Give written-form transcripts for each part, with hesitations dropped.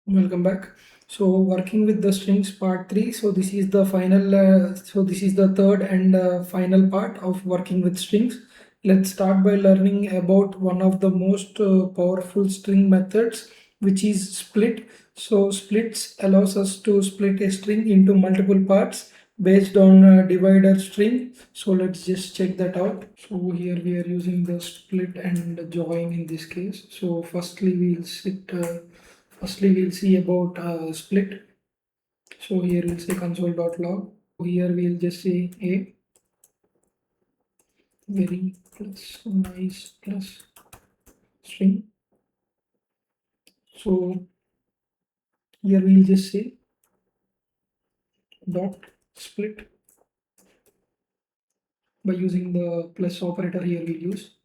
Welcome back. So working with the strings part 3. So this is the final this is the third and final part of working with strings. Let's start by learning about one of the most powerful string methods, which is split. So splits allows us to split a string into multiple parts based on divider string. So let's just check that out. So here we are using the split and join in this case. So firstly we'll see about split. So here we'll say console.log. Here we'll just say a very plus nice plus string. So here we'll just say dot split by using the plus operator. Here we'll use,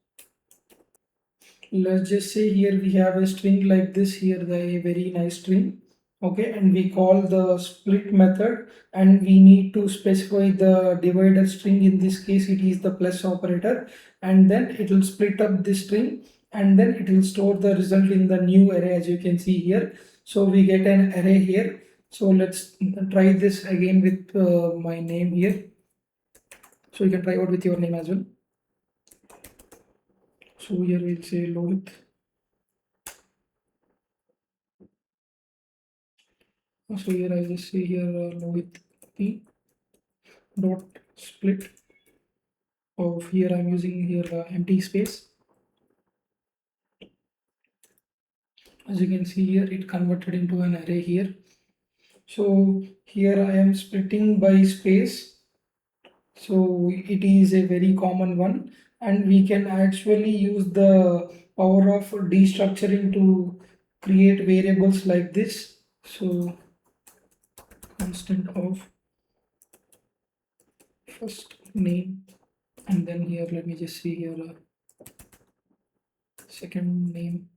let's just say here we have a string like this, here a very nice string, okay, and we call the split method, and we need to specify the divider string. In this case it is the plus operator, and then it will split up this string, and then it will store the result in the new array, as you can see here. So we get an array here. So let's try this again with my name here. So you can try out with your name as well. So here we'll say Lohit. So here I just say here with p dot split of, here I'm using here empty space. As you can see here, it converted into an array here. So here I am splitting by space. So it is a very common one, and we can actually use the power of destructuring to create variables like this. So constant of first name, and then here let me just see here second name.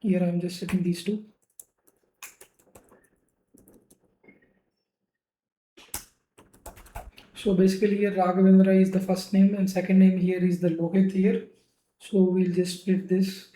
Here I'm just setting these two. So basically here Raghavendra is the first name, and second name here is the Lohit here. So we'll just split this.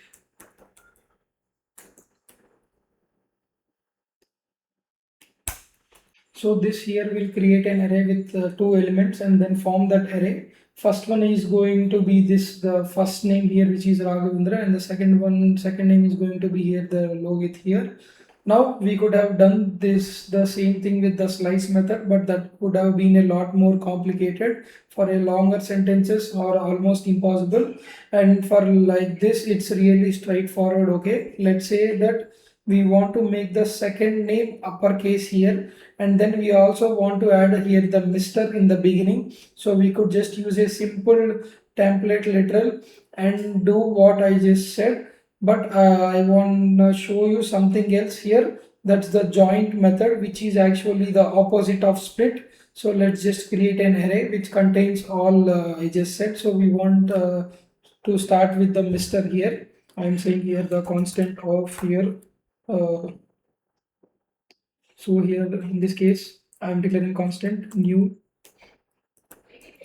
So this here will create an array with two elements and then form that array. First one is going to be this, the first name here, which is Raghavendra, and the second name is going to be here the Lohit here. Now we could have done this the same thing with the slice method, but that would have been a lot more complicated for a longer sentences, or almost impossible. And for like this, it's really straightforward. Okay, let's say that we want to make the second name uppercase here, and then we also want to add here the Mr. in the beginning. So we could just use a simple template literal and do what I just said. But I want to show you something else here. That's the joint method, which is actually the opposite of split. So let's just create an array which contains all I just said. So we want to start with the Mr. here. I'm saying here the constant of here. So here in this case, I'm declaring constant new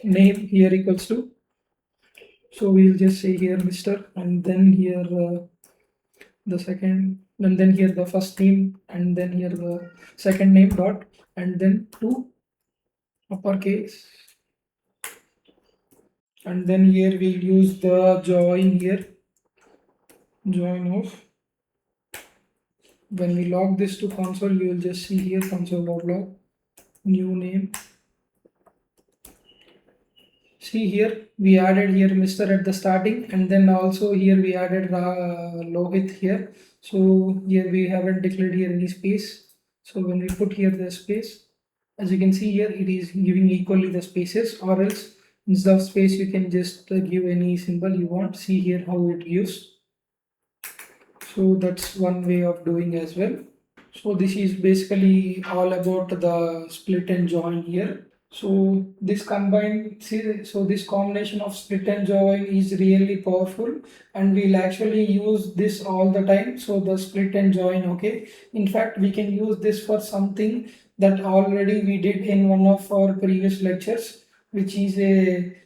name here equals to. So we'll just say here Mr. and then here the second, and then here the first name, and then here the second name dot, and then two uppercase, and then here we'll use the join here, join of. When we log this to console, you will just see here console.log new name. See here we added here Mr. at the starting, and then also here we added Lohit here. So here we haven't declared here any space. So when we put here the space, as you can see here, it is giving equally the spaces, or else instead of space you can just give any symbol you want. See here how it gives. So that's one way of doing as well. So this is basically all about the split and join here. So this this combination of split and join is really powerful, and we'll actually use this all the time. So the split and join, okay. In fact, we can use this for something that already we did in one of our previous lectures, which is a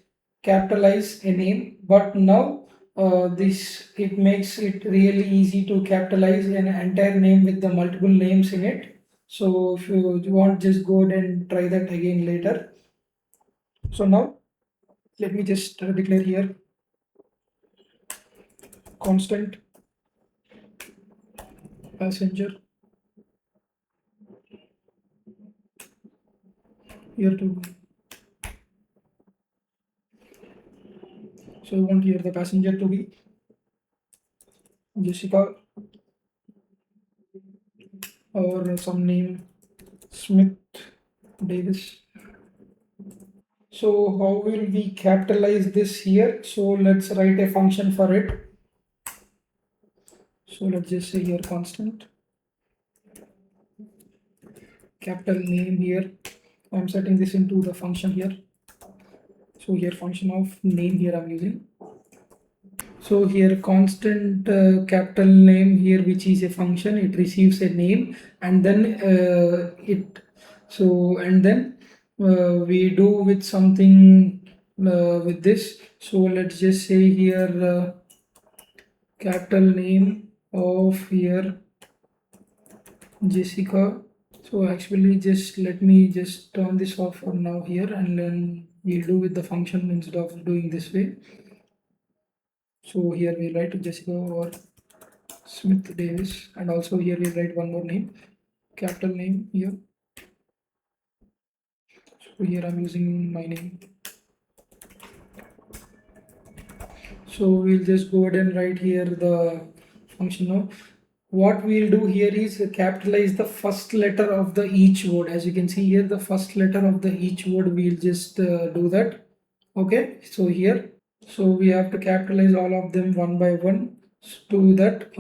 capitalize a name. But now this it makes it really easy to capitalize an entire name with the multiple names in it. So if you want, just go ahead and try that again later. So now let me just declare here constant passenger here to, so I want here the passenger to be Jessica or some name Smith Davis. So how will we capitalize this here? So let's write a function for it. So let's just say here constant capital name here. I'm setting this into the function here. So here function of name here I'm using. So here constant capital name here, which is a function, it receives a name, and then we do with something with this. So let's just say here capital name of here Jessica. So actually just let me just turn this off for now here, and then we'll do with the function instead of doing this way. So here we write Jessica or Smith Davis, and also here we write one more name, capital name here. So here I'm using my name. So we'll just go ahead and write here the function now. What we'll do here is capitalize the first letter of the each word. As you can see here, the first letter of the each word, we'll just do that. Okay, so here, so we have to capitalize all of them one by one. To that,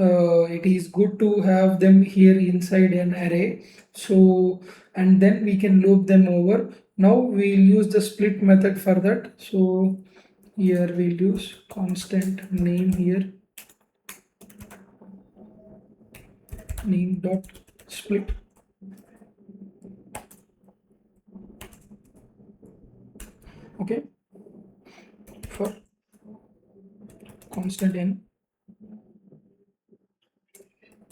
it is good to have them here inside an array. So, and then we can loop them over. Now we'll use the split method for that. So here we'll use constant name here, name dot split. Okay, for constant n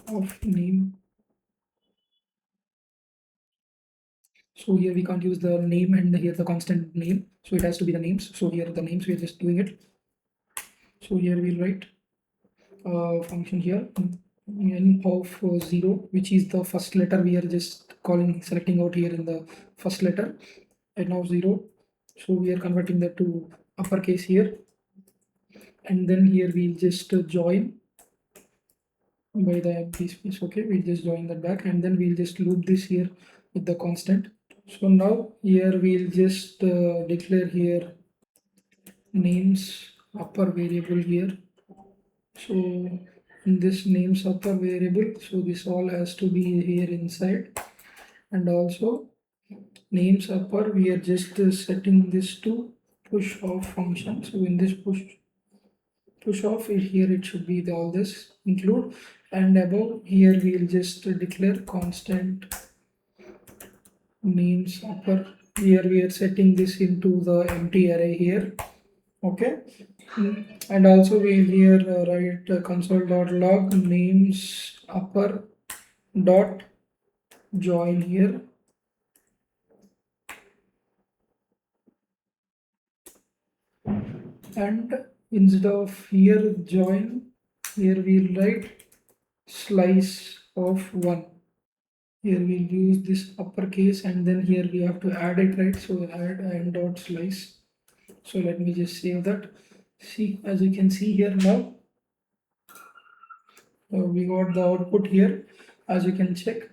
of name. So here we can't use the name and here the constant name, so it has to be the names. So here the names, we are just doing it. So here we'll write function here n of 0, which is the first letter. We are just selecting out here in the first letter, n of 0. So we are converting that to uppercase here, and then here we'll just join by the empty space. Okay, we'll just join that back, and then we'll just loop this here with the constant. So now here we'll just declare here names upper variable here. So in this names upper variable, so this all has to be here inside, and also names upper, we are just setting this to push off function. So in this push off here, it should be all this include, and above here we'll just declare constant names upper. Here we are setting this into the empty array here. Okay, and also we'll here write console.log names upper dot join here, and instead of here join, here we'll write slice of 1. Here we'll use this uppercase, and then here we have to add it, right? So add and dot slice. So let me just save that. See, as you can see here now, we got the output here. As you can check,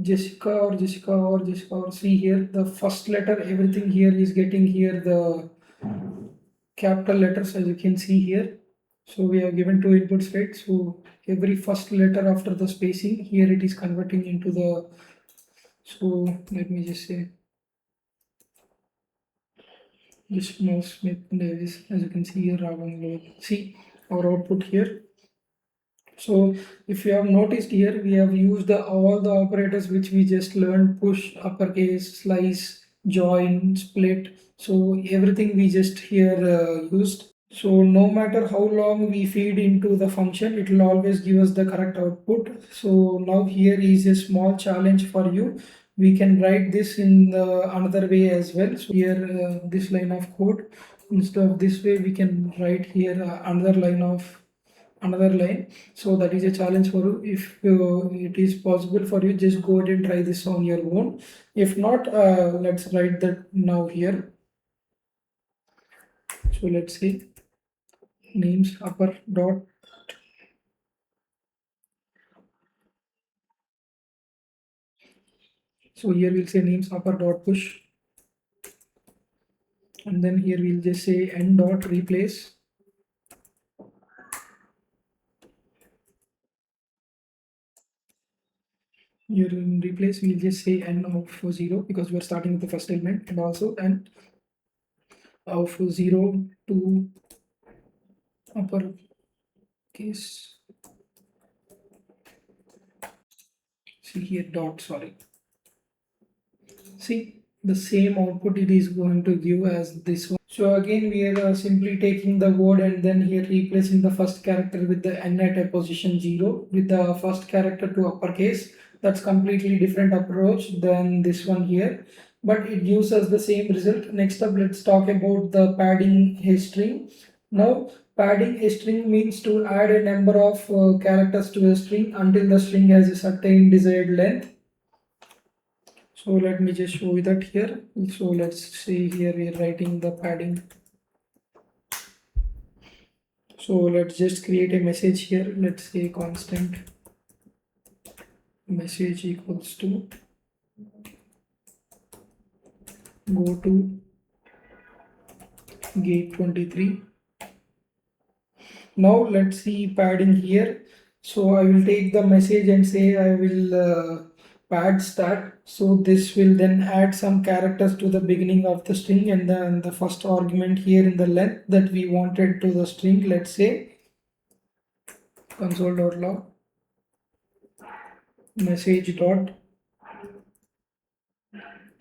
Jessica or Jessica or Jessica, or see here the first letter, everything here is getting here the capital letters, as you can see here. So we have given two inputs, right? So every first letter after the spacing here, it is converting into the, so let me just say this Smith Davis, as you can see here, see our output here. So if you have noticed here, we have used all the operators which we just learned: push, uppercase, slice, join, split. So everything we just here used. So no matter how long we feed into the function, it will always give us the correct output. So now here is a small challenge for you. We can write this in the another way as well. So here this line of code, instead of this way we can write here another line. So that is a challenge for you. If it is possible for you, just go ahead and try this on your own. If not, let's write that now here. So let's see names upper dot. So here we'll say names upper dot push, and then here we'll just say n dot replace. Here in replace we'll just say n of 0 because we're starting with the first element, and also n of 0 to upper case. See here dot, sorry. See the same output it is going to give as this one. So again we are simply taking the word and then here replacing the first character with the n at a position 0 with the first character to uppercase. That's completely different approach than this one here, but it gives us the same result. Next up, let's talk about the padding a string. Now padding a string means to add a number of characters to a string until the string has a certain desired length. So let me just show you that here. So let's see here we are writing the padding. So let's just create a message here. Let's say constant message equals to go to gate 23. Now let's see padding here. So I will take the message and say I will pad start. So this will then add some characters to the beginning of the string, and then the first argument here in the length that we wanted to the string. Let's say console.log message dot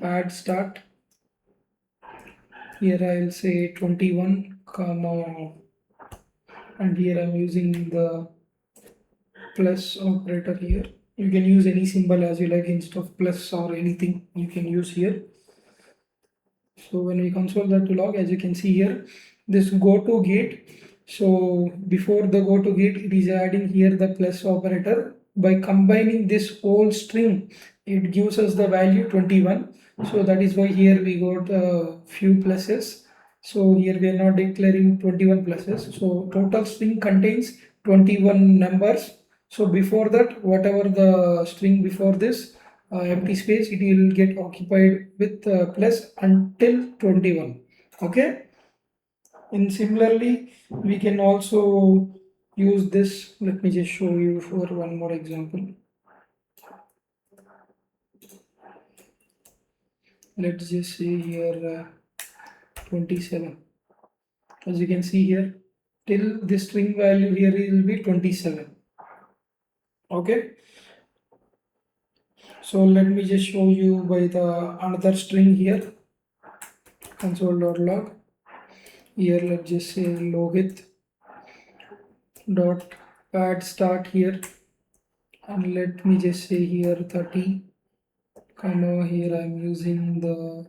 pad start. Here I will say 21 comma, and here I'm using the plus operator here. You can use any symbol as you like instead of plus or anything you can use here. So when we console that to log, as you can see here, this go to gate. So before the go to gate, it is adding here the plus operator. By combining this whole string, it gives us the value 21. So that is why here we got a few pluses. So here we are not declaring 21 pluses. So total string contains 21 numbers. So before that, whatever the string before this, empty space, it will get occupied with plus until 21. Okay, and similarly we can also use this. Let me just show you for one more example. Let's just say here 27. As you can see here, till the string value here will be 27. Okay, so let me just show you by the another string here, console.log. Here let's just say logit dot pad start here, and let me just say here 30 comma, here I'm using the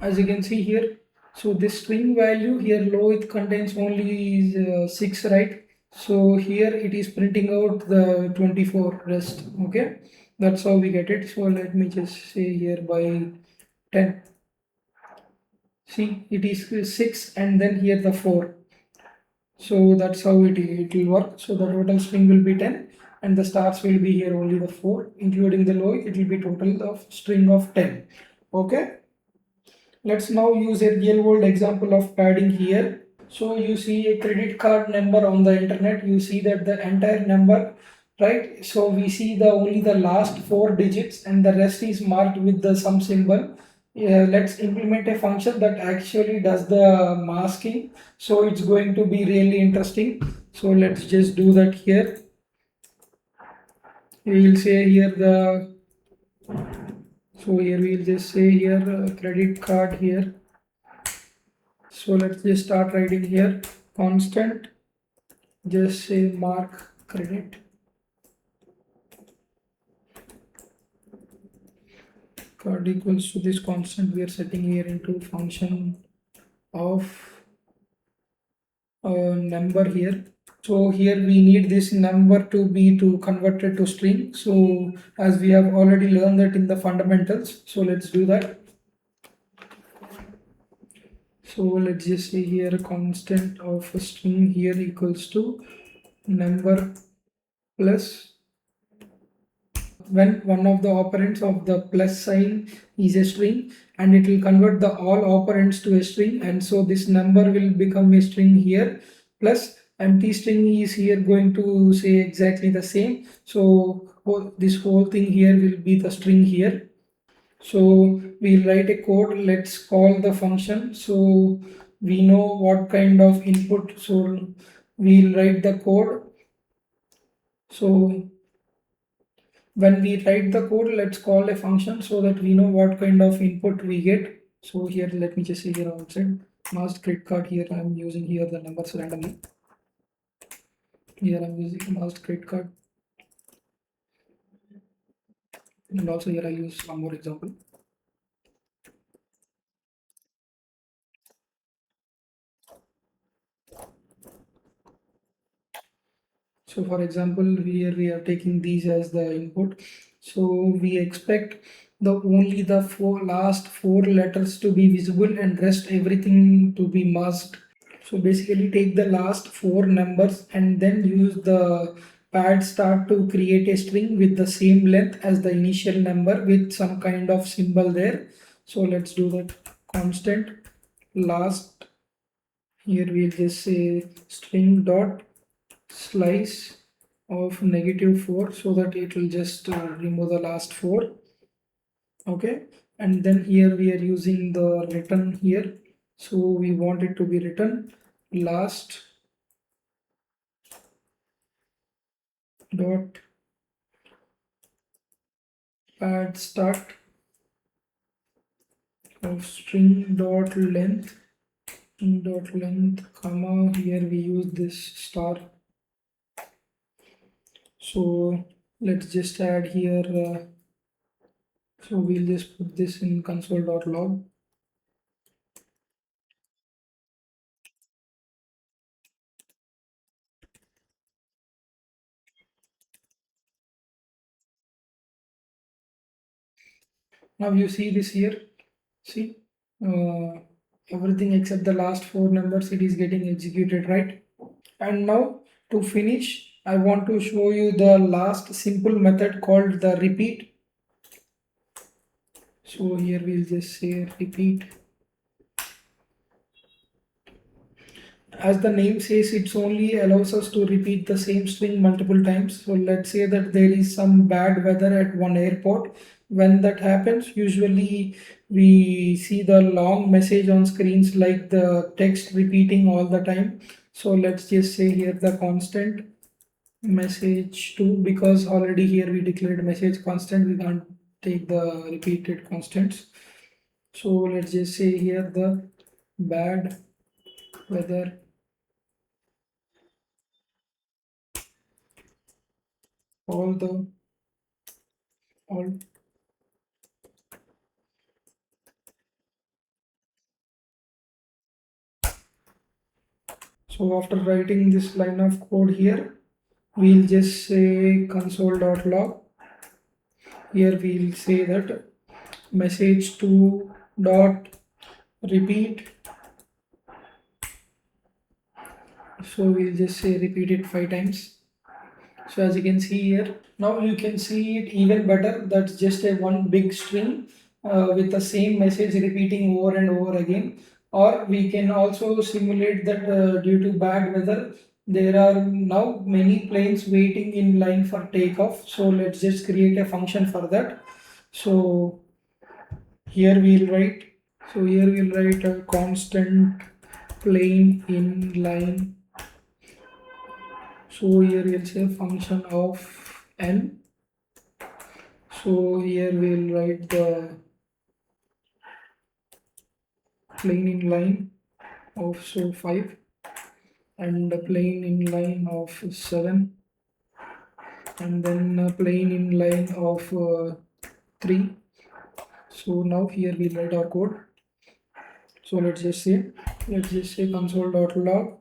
as you can see here. So this string value here low, it contains only 6, right? So here it is printing out the 24 rest. Okay, that's how we get it. So let me just say here by 10. See, it is 6 and then here the 4. So that's how it will work. So the total string will be 10 and the stars will be here only the 4, including the low, it will be total of string of 10. Okay, let's now use a real world example of padding here. So you see a credit card number on the internet, you see that the entire number, right? So we see the only the last 4 digits and the rest is marked with the some symbol. Let's implement a function that actually does the masking. So it's going to be really interesting. So let's just do that here. We will say here the So here we'll just say here credit card here. So let's just start writing here constant, just say mark credit. Card equals to this constant we are setting here into function of number here. So here we need this number to be converted to string. So as we have already learned that in the fundamentals, so let's do that. So let's just say here a constant of a string here equals to number plus when one of the operands of the plus sign is a string, and it will convert the all operands to a string, and so this number will become a string here, plus empty string is here going to say exactly the same. So this whole thing here will be the string here. So we'll write a code, let's call the function so we know what kind of input. So we'll write the code. So when we write the code, let's call a function so that we know what kind of input we get. So here let me just say here outside masked credit card, here I'm using here the numbers randomly. Here I'm using masked credit card, and also here I use one more example. So for example, here we are taking these as the input. So we expect the only the last four letters to be visible and rest everything to be masked. So basically take the last four numbers and then use the pad start to create a string with the same length as the initial number with some kind of symbol there. So let's do that. Constant last, here we'll just say string dot slice of -4 so that it will just remove the last four. Okay, and then here we are using the return here, so we want it to be written last dot pad start of string dot length comma, here we use this star. So let's just add here so we'll just put this in console.log. Now you see this here, see uh, everything except the last four numbers, it is getting executed, right? And now to finish, I want to show you the last simple method called the repeat. So here we'll just say repeat. As the name says, it only allows us to repeat the same string multiple times. So let's say that there is some bad weather at one airport. When that happens, usually we see the long message on screens like the text repeating all the time. So let's just say here the constant message 2, because already here we declared message constant, we can't take the repeated constants. So let's just say here the bad weather all the all. So after writing this line of code here, we'll just say console.log. Here we'll say that message 2 dot repeat. So we'll just say repeat it 5 times. So as you can see here, now you can see it even better. That's just a one big string with the same message repeating over and over again. Or we can also simulate that due to bad weather, there are now many planes waiting in line for takeoff. So let's just create a function for that. So here we'll write. So here we'll write a constant plane in line. So here it's a function of n. So here we'll write the plain inline of 5 and a plain inline of 7 and then a plain inline of 3. So now here we write our code. So let's just say console.log.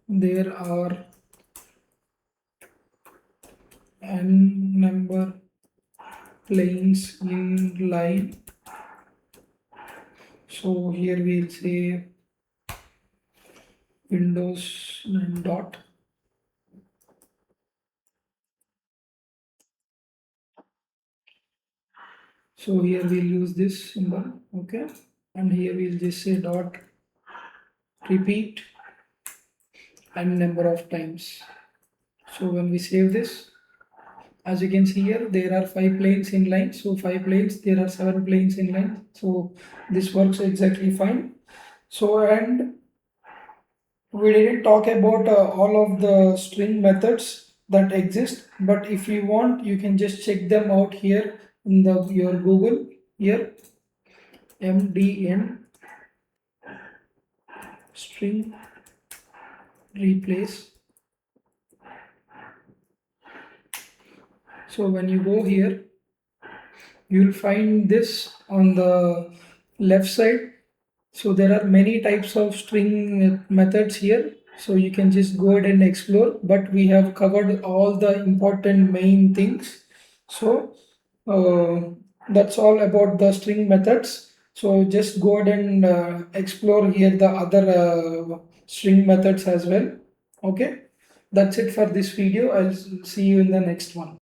There are n number planes in line. So here we'll say Windows and dot. So here we'll use this symbol, okay, and here we'll just say dot repeat n number of times. So when we save this, as you can see here, there are 5 planes in line. So 5 planes, there are 7 planes in line. So this works exactly fine. So and we didn't talk about all of the string methods that exist, but if you want, you can just check them out here in your Google here, MDN string replace. So when you go here, you'll find this on the left side. So there are many types of string methods here. So you can just go ahead and explore, but we have covered all the important main things. So that's all about the string methods. So just go ahead and explore here the other string methods as well. Okay, that's it for this video. I'll see you in the next one.